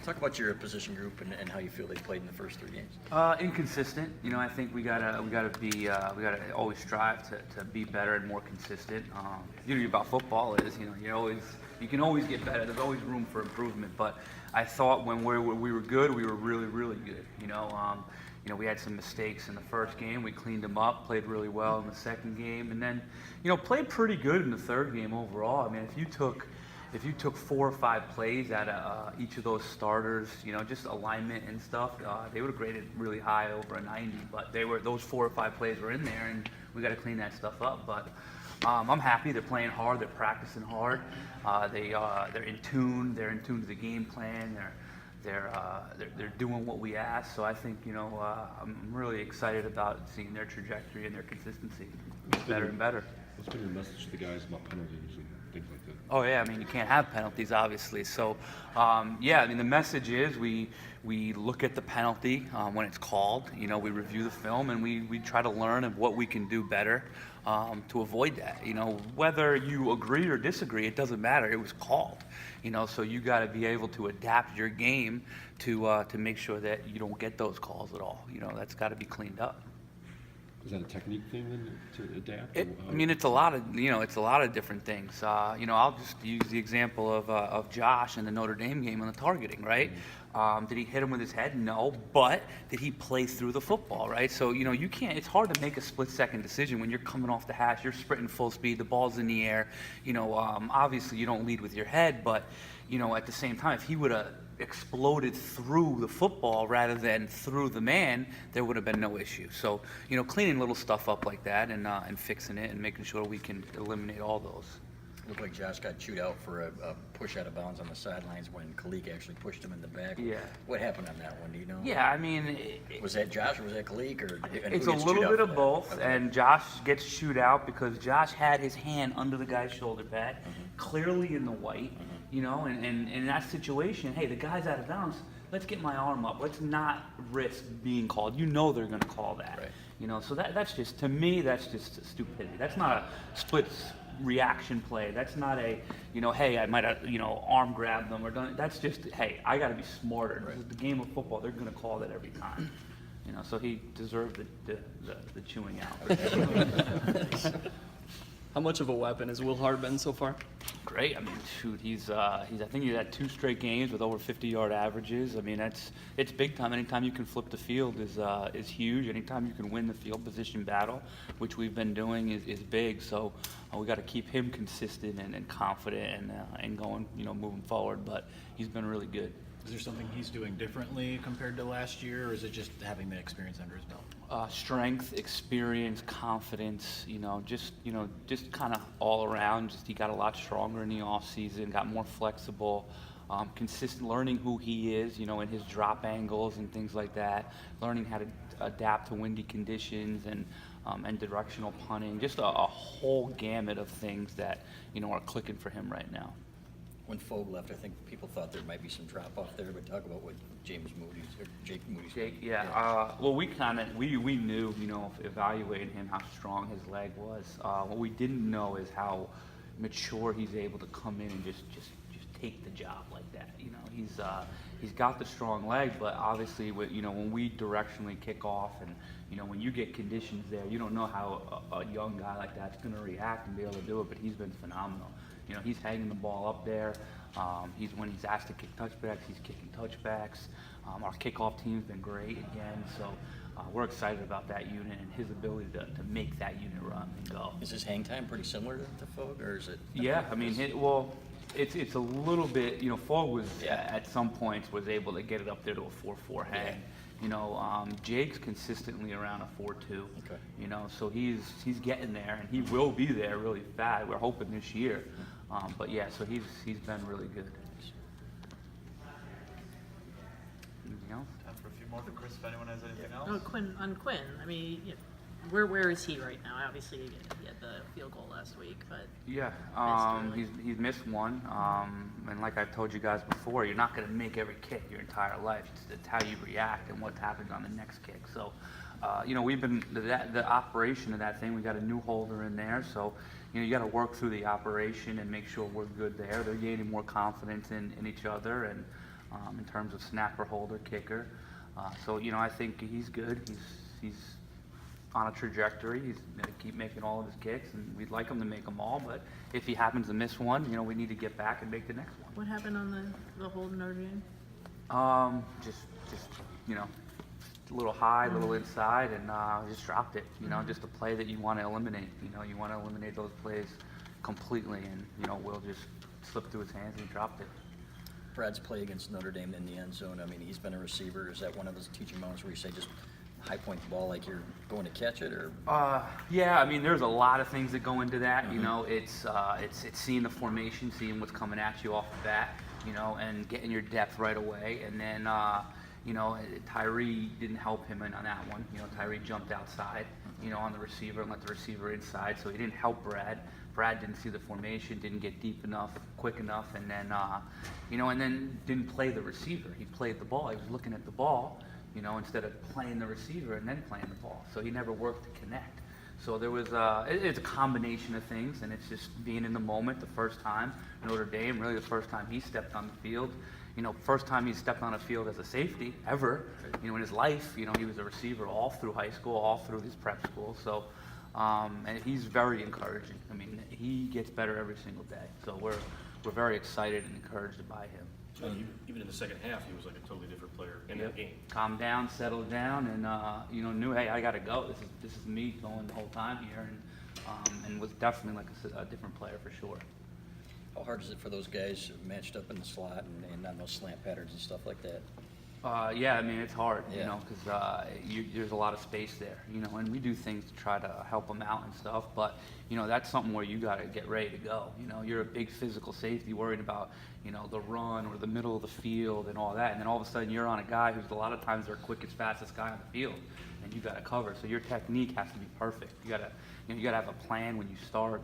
Talk about your position group and how you feel they played in the first 3 games. Inconsistent. I think we gotta always strive to be better and more consistent. Beauty about football is, you can always get better. There's always room for improvement. But I thought when we were good, we were really, really good. We had some mistakes in the first game. We cleaned them up, played really well in the second game, and then, played pretty good in the third game overall. I mean, if you took 4 or 5 plays out of each of those starters, just alignment and stuff, they would have graded really high, over a 90. But those 4 or 5 plays were in there, and we got to clean that stuff up. But I'm happy. They're playing hard. They're practicing hard. They're in tune. They're in tune to the game plan. They're doing what we ask. So I think I'm really excited about seeing their trajectory and their consistency better and better. What's been your message to the guys about penalties and things like that? Oh yeah, I mean you can't have penalties, obviously. So the message is we look at the penalty when it's called. We review the film and we try to learn of what we can do better to avoid that. Whether you agree or disagree, it doesn't matter. It was called. So you got to be able to adapt your game to make sure that you don't get those calls at all. That's got to be cleaned up. Is that a technique thing then to adapt? It's a lot of different things. I'll just use the example of Josh in the Notre Dame game on the targeting, right? Did he hit him with his head? No, but did he play through the football, right? So you can't. It's hard to make a split-second decision when you're coming off the hash, you're sprinting full speed, the ball's in the air. Obviously you don't lead with your head, but at the same time, if he would have exploded through the football rather than through the man, there would have been no issue. So, cleaning little stuff up like that and fixing it and making sure we can eliminate all those. It looked like Josh got chewed out for a push out of bounds on the sidelines when Kalik actually pushed him in the back. Yeah. What happened on that one? Do you know? Yeah, I mean, was that Josh or was that Kalik? It's a little bit of both, okay. And Josh gets chewed out because Josh had his hand under the guy's shoulder pad, clearly in the white. And in that situation, hey, the guy's out of bounds. Let's get my arm up. Let's not risk being called. They're going to call that. Right. So that's just, to me, that's just stupidity. That's not a split reaction play. That's not a, hey, I might have, arm grab them or done. That's just, hey, I got to be smarter. Right. This is the game of football. They're going to call that every time. So he deserved the chewing out. How much of a weapon has Will Hart been so far? Great. I mean, shoot, I think he's had 2 straight games with over 50-yard averages. I mean, it's big time. Anytime you can flip the field is huge. Anytime you can win the field position battle, which we've been doing, is big. So we got to keep him consistent and confident and going, moving forward. But he's been really good. Is there something he's doing differently compared to last year, or is it just having the experience under his belt? Strength, experience, confidence, just kind of all around. Just he got a lot stronger in the off season, got more flexible, consistent, learning who he is, in his drop angles and things like that, learning how to adapt to windy conditions and directional punting, just a whole gamut of things that, are clicking for him right now. When Fogue left, I think people thought there might be some drop-off there, but talk about what Jake Moody's. Jake, yeah. Well, we knew, evaluating him, how strong his leg was. What we didn't know is how mature he's able to come in and just take the job like that. He's got the strong leg, but obviously, when we directionally kick off and, when you get conditions there, you don't know how a young guy like that's going to react and be able to do it, but he's been phenomenal. He's hanging the ball up there. When he's asked to kick touchbacks, he's kicking touchbacks. Our kickoff team's been great again, so we're excited about that unit and his ability to make that unit run and go. Is his hang time pretty similar to Fogue, or is it? Yeah, I mean, it's a little bit. Fogue was at some points was able to get it up there to a 4.4 hang. Jake's consistently around a 4.2. Okay. So he's getting there, and he will be there really fast. We're hoping this year. But yeah, so he's been really good. Anything else? Time for a few more for Chris. If anyone has anything else. Oh, Quinn. I mean, where is he right now? Obviously, he had the field goal last week, but yeah, he's missed one. And like I've told you guys before, you're not going to make every kick your entire life. It's how you react and what happens on the next kick. So, we've been the operation of that thing. We got a new holder in there, so you got to work through the operation and make sure we're good there. They're gaining more confidence in each other, and in terms of snapper, holder, kicker. So, you know, I think he's good. He's on a trajectory. He's going to keep making all of his kicks, and we'd like him to make them all. But if he happens to miss one, you know, we need to get back and make the next one. What happened on the hold in Notre Dame? Just you know, a little high, a little inside, and just dropped it. You know, just a play that you want to eliminate. You know, you want to eliminate those plays completely, and you know, Will just slipped through his hands and he dropped it. Brad's play against Notre Dame in the end zone, I mean, he's been a receiver. Is that one of those teaching moments where you say just high point the ball like you're going to catch it, or? Yeah, I mean, there's a lot of things that go into that. You know, it's seeing the formation, seeing what's coming at you off the bat, you know, and getting your depth right away. And then, you know, Tyree didn't help him in on that one. You know, Tyree jumped outside, you know, on the receiver and let the receiver inside, so he didn't help Brad. Brad didn't see the formation, didn't get deep enough, quick enough, and then, you know, and then didn't play the receiver. He played the ball. He was looking at the ball, you know, instead of playing the receiver and then playing the ball. So he never worked to connect. So there was, it's a combination of things, and it's just being in the moment the first time. Notre Dame, really the first time he stepped on the field. You know, first time he stepped on a field as a safety ever, you know, in his life. You know, he was a receiver all through high school, all through his prep school. So, and he's very encouraging. I mean, he gets better every single day. So we're very excited and encouraged by him. Even in the second half, he was like a totally different player in that game. Calmed down, settled down, and you know, knew, hey, I got to go. This is me going the whole time here, and was definitely like a different player for sure. How hard is it for those guys matched up in the slot and on those slant patterns and stuff like that? Yeah, I mean, it's hard, you Yeah. know, because there's a lot of space there, you know, and we do things to try to help them out and stuff, but, you know, that's something where you got to get ready to go. You know, you're a big physical safety worried about, you know, the run or the middle of the field and all that, and then all of a sudden you're on a guy who's a lot of times their quickest, fastest guy on the field, and you got to cover. So your technique has to be perfect. You got to have a plan when you start,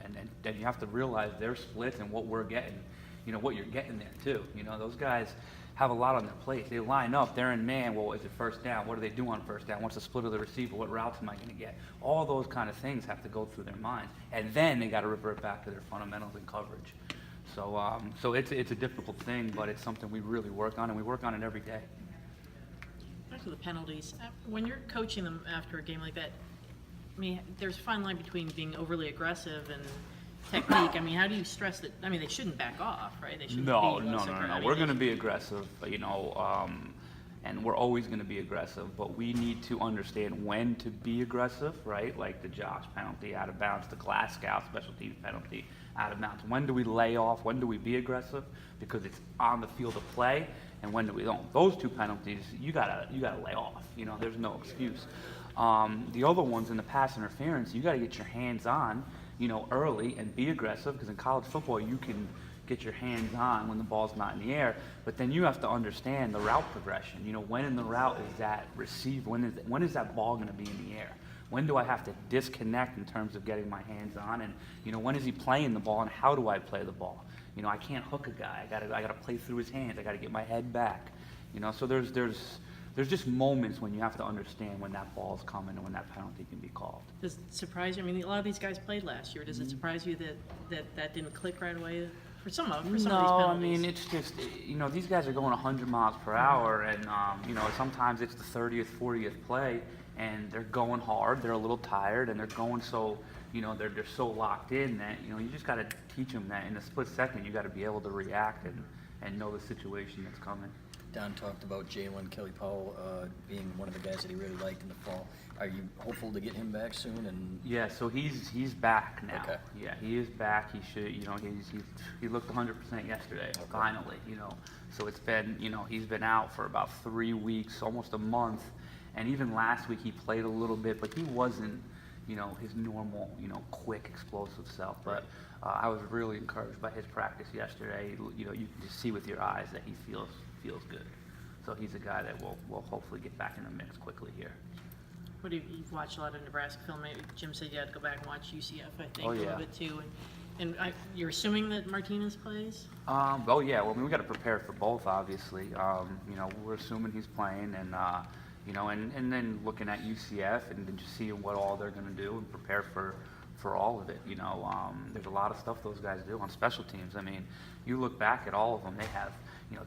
and then you have to realize their splits and what we're getting, you know, what you're getting there too. You know, those guys have a lot on their plate. They line up, they're in man, well, is it first down? What do they do on first down? What's the split of the receiver? What routes am I going to get? All those kind of things have to go through their mind. And then they got to revert back to their fundamentals and coverage. So, so it's a difficult thing, but it's something we really work on, and we work on it every day. Back to the penalties. When you're coaching them after a game like that, I mean, there's a fine line between being overly aggressive and technique. I mean, how do you stress that? I mean, they shouldn't back off, right? They shouldn't No. be less aggressive. I mean, We're going to be aggressive, you know, and we're always going to be aggressive, but we need to understand when to be aggressive, right? Like the Josh penalty out of bounds, the Glasgow special teams penalty out of bounds. When do we lay off? When do we be aggressive? Because it's on the field of play, and when do we don't? Those two penalties, you gotta lay off. You know, there's no excuse. The other ones in the pass interference, you got to get your hands on, you know, early and be aggressive, because in college football you can get your hands on when the ball's not in the air, but then you have to understand the route progression. You know, when in the route is that receive? When is that ball going to be in the air? When do I have to disconnect in terms of getting my hands on? And, you know, when is he playing the ball, and how do I play the ball? You know, I can't hook a guy. I gotta play through his hands. I gotta get my head back. You know, so there's just moments when you have to understand when that ball is coming and when that penalty can be called. Does it surprise you? I mean, a lot of these guys played last year. Does it surprise you that didn't click right away for some of these penalties? No, I mean, it's just, you know, these guys are going 100 miles per hour, and, you know, sometimes it's the 30th, 40th play, and they're going hard, they're a little tired, and they're going so, you know, they're so locked in that, you know, you just got to teach them that in a split second you got to be able to react and know the situation that's coming. Don talked about Jalen Kelly Powell being one of the guys that he really liked in the fall. Are you hopeful to get him back soon? And Yeah, so he's back now. Okay. Yeah, he is back. He should, you know, he looked 100% yesterday, finally, you know. So it's been, you know, he's been out for about 3 weeks, almost a month, and even last week he played a little bit, but he wasn't, you know, his normal, you know, quick, explosive self. But I was really encouraged by his practice yesterday. You know, you can just see with your eyes that he feels good. So he's a guy that will hopefully get back in the mix quickly here. What you've watched a lot of Nebraska film. Maybe Jim said you had to go back and watch UCF, I think, Oh, a yeah. little bit too. And you're assuming that Martinez plays? Oh yeah, well, I mean, we got to prepare for both, obviously. You know, we're assuming he's playing, and you know, and then looking at UCF and then just seeing what all they're going to do and prepare for all of it. You know, there's a lot of stuff those guys do on special teams. I mean, you look back at all of them, they have,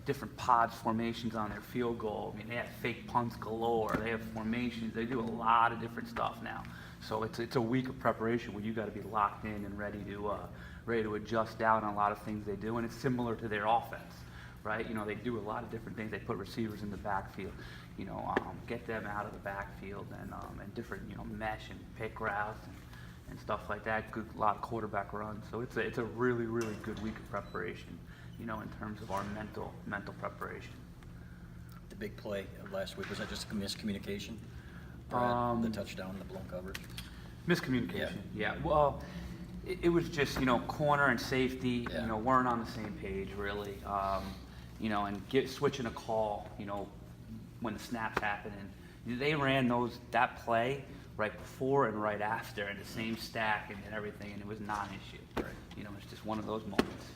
different pods formations on their field goal. I mean, they have fake punts galore. They have formations. They do a lot of different stuff now. So it's a week of preparation where you got to be locked in and ready to adjust down on a lot of things they do. And it's similar to their offense, right? They do a lot of different things. They put receivers in the backfield, get them out of the backfield and different, mesh and pick routes and stuff like that. A lot of quarterback runs. So it's a really, really good week of preparation, in terms of our mental preparation. The big play of last week, was that just a miscommunication? Brad, the touchdown, the blown coverage? Miscommunication. Yeah. Well, it was just, corner and safety, Yeah. Weren't on the same page really. And switching a call, when the snaps happen, and they ran that play right before and right after in the same stack and everything, and it was non-issue. Right. It's just one of those moments.